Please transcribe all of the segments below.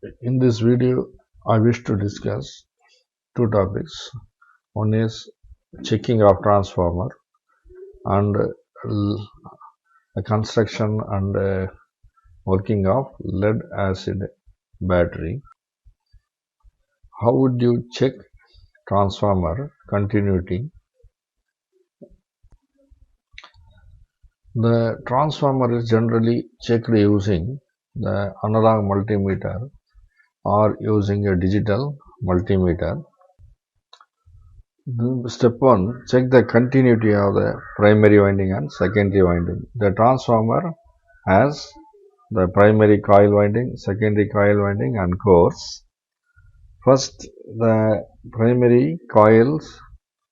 In this video, I wish to discuss two topics. One is checking of transformer and the construction and working of lead acid battery. How would you check transformer continuity? The transformer is generally checked using the analog multimeter or using a digital multimeter. Step 1. Check the continuity of the primary winding and secondary winding. The transformer has the primary coil winding, secondary coil winding and cores. First, the primary coils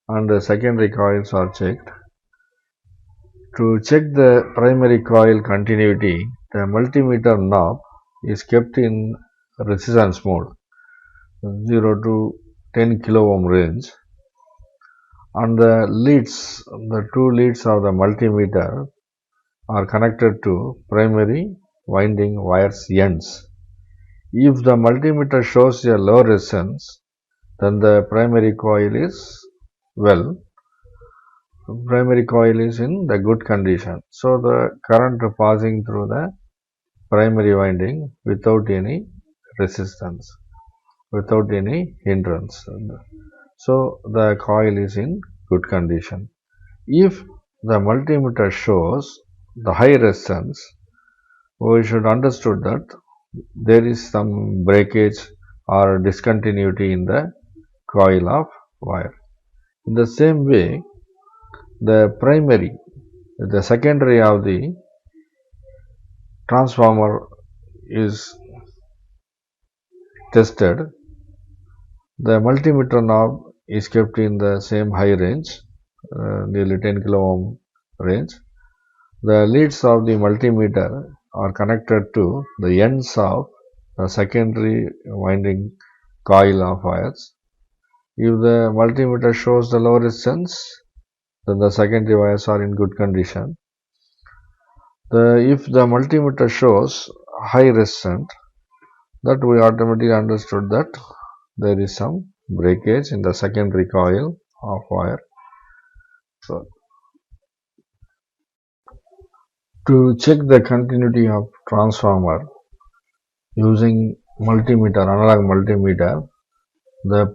and the secondary coils are checked. To check the primary coil continuity, the multimeter knob is kept in resistance mode 0 to 10 kilo ohm range, and the two leads of the multimeter are connected to primary winding wires ends. If the multimeter shows a low resistance, then the primary coil is in the good condition. So the current passing through the primary winding without any resistance, without any hindrance. So the coil is in good condition. If the multimeter shows the high resistance, we should understood that there is some breakage or discontinuity in the coil of wire. In the same way, the secondary of the transformer is tested. The multimeter knob is kept in the same high range, nearly 10 kilo ohm range. The leads of the multimeter are connected to the ends of the secondary winding coil of wires. If the multimeter shows the low resistance, then the secondary wires are in good condition. If the multimeter shows high resistance, that we automatically understood that there is some breakage in the secondary coil of wire. So, to check the continuity of transformer using multimeter, analog multimeter, the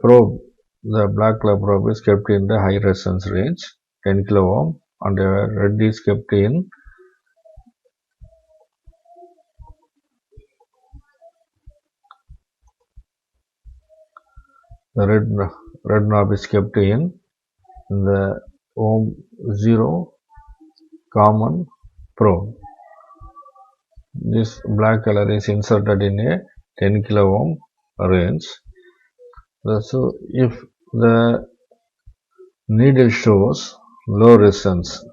black color probe is kept in the high resistance range 10 kilo ohm, and the red is kept in the red knob is kept in the ohm 0 common probe. This black color is inserted in a 10 kilo ohm range. So if the needle shows low resistance,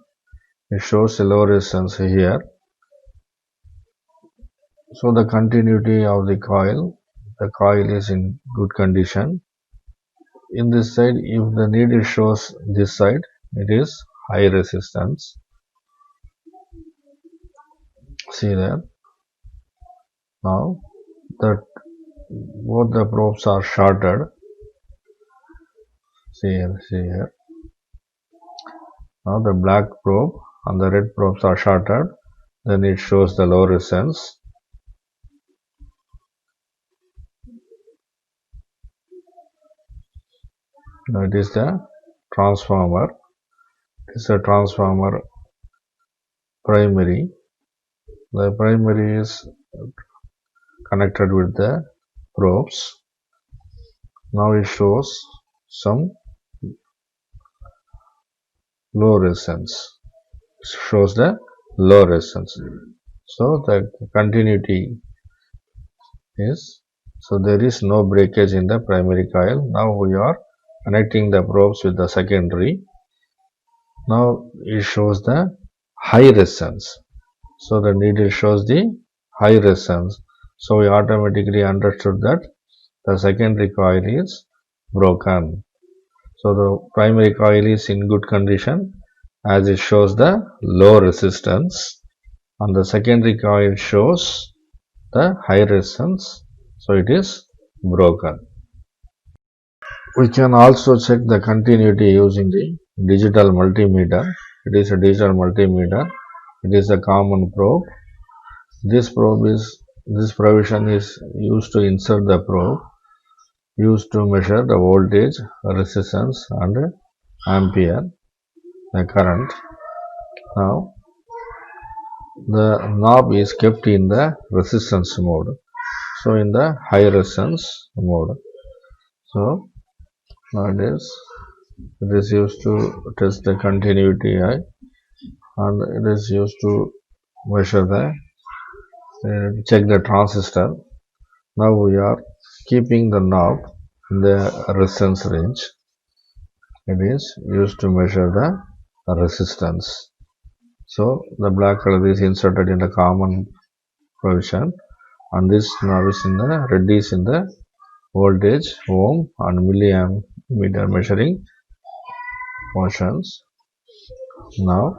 it shows a low resistance here. So the continuity of the coil is in good condition. In this side, if the needle shows this side, it is high resistance. See there. Now that both the probes are shorted. See here. Now the black probe and the red probes are shorted. Then it shows the low resistance. Now it is the transformer. It is a transformer primary. The primary is connected with the probes. Now it shows some low resistance. Shows the low resistance. So the continuity is, so there is no breakage in the primary coil. Now we are connecting the probes with the secondary. Now it shows the high resistance. So the needle shows the high resistance. So we automatically understood that the secondary coil is broken. So the primary coil is in good condition as it shows the low resistance, and the secondary coil shows the high resistance. So it is broken. We can also check the continuity using the digital multimeter. It is a digital multimeter. It is a common probe. This provision is used to insert the probe used to measure the voltage, resistance and ampere, the current. Now the knob is kept in the resistance mode. So in the high resistance mode. So nowadays it is used to test the continuity and it is used to measure the check the transistor. Now we are keeping the knob in the resistance range. It is used to measure the resistance. So the black color is inserted in the common provision, and this knob is in the red is in the voltage, ohm and milliammeter measuring portions. Now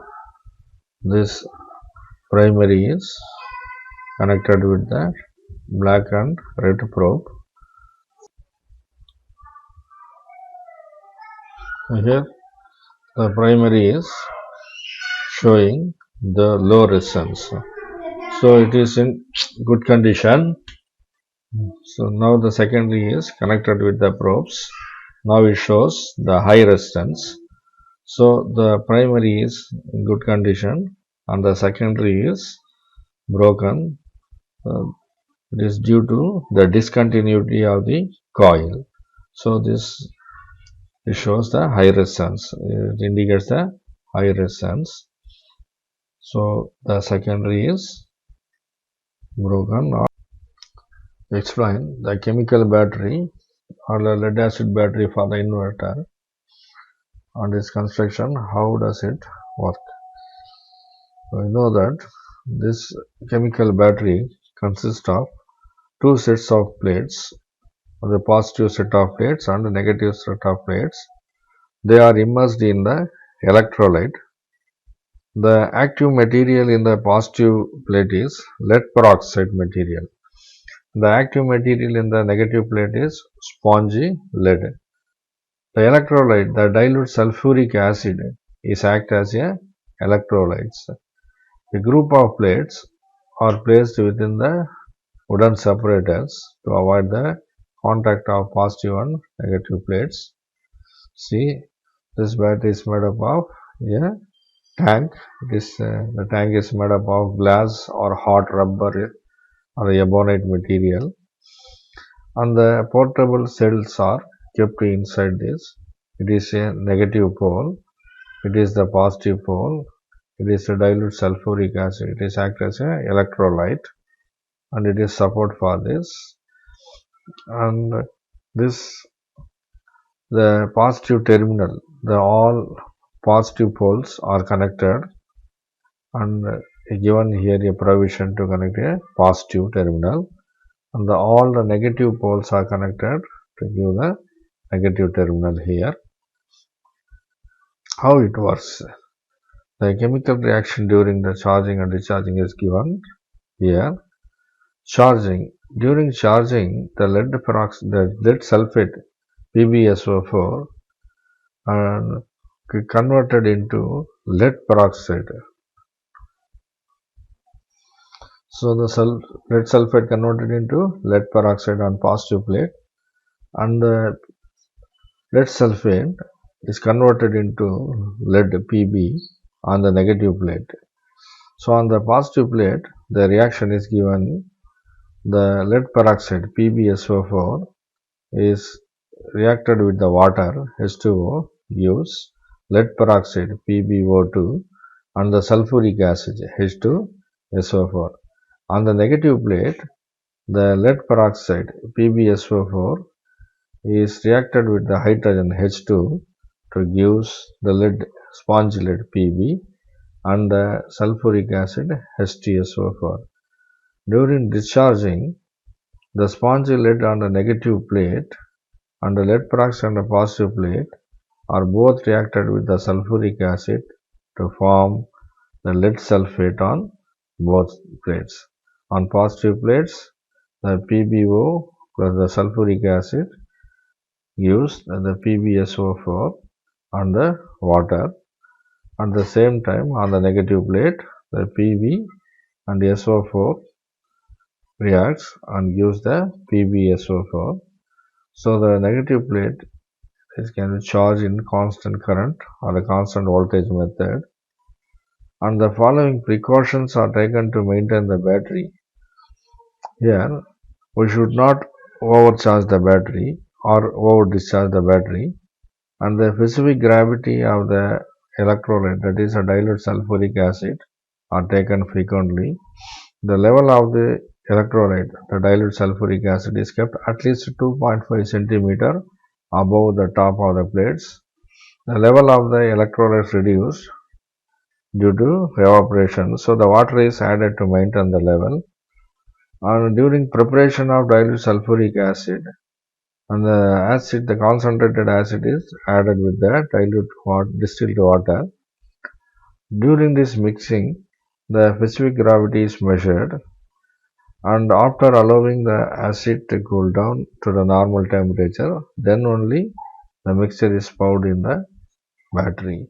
this primary is connected with the black and red probe. Here the primary is showing the low resistance. So it is in good condition. So now the secondary is connected with the probes. Now it shows the high resistance. So the primary is in good condition and the secondary is broken. It is due to the discontinuity of the coil. So this it shows the high resistance. It indicates the high resistance. So the secondary is broken. Explain the chemical battery or the lead acid battery for the inverter and its construction. How does it work? We know that this chemical battery consists of two sets of plates, the positive set of plates and the negative set of plates. They are immersed in the electrolyte. The active material in the positive plate is lead peroxide material. The active material in the negative plate is spongy lead. The electrolyte, the dilute sulfuric acid, is act as a electrolytes. A group of plates are placed within the wooden separators to avoid the contact of positive and negative plates. See, this battery is made up of a tank. The tank is made up of glass or hot rubber or ebonite material, and the portable cells are kept inside this. It is a negative pole. It is the positive pole. It is a dilute sulfuric acid. It is act as a electrolyte, and it is support for this. And this the positive terminal. The all positive poles are connected, and given here a provision to connect a positive terminal, and all the negative poles are connected to give the negative terminal here. How it works? The chemical reaction during the charging and discharging is given here. Charging. During charging, the lead sulfate PbSO4 and converted into lead peroxide. So the lead sulfate converted into lead peroxide on positive plate, and the lead sulfate is converted into lead Pb on the negative plate. So on the positive plate, the reaction is given. The lead peroxide PbSO4 is reacted with the water H2O gives lead peroxide PbO2 and the sulfuric acid H2SO4. On the negative plate, the lead peroxide PbSO4 is reacted with the hydrogen H2 to gives the lead sponge lead Pb and the sulfuric acid H2SO4. During discharging, the spongy lead on the negative plate and the lead peroxide on the positive plate are both reacted with the sulfuric acid to form the lead sulfate on both plates. On positive plates, the PbO plus the sulfuric acid gives the PbSO4 and the water. At the same time, on the negative plate, the Pb and SO4 reacts and gives the PbSO4. So the negative plate can be charged in constant current or a constant voltage method. And the following precautions are taken to maintain the battery. Here, we should not overcharge the battery or over discharge the battery, and the specific gravity of the electrolyte, that is a dilute sulfuric acid, are taken frequently. The level of the electrolyte, the dilute sulfuric acid, is kept at least 2.5 cm above the top of the plates. The level of the electrolyte reduced due to evaporation, so the water is added to maintain the level. And during preparation of dilute sulfuric acid, and the concentrated acid is added with the distilled water. During this mixing, the specific gravity is measured, and after allowing the acid to cool down to the normal temperature, then only the mixture is poured in the battery.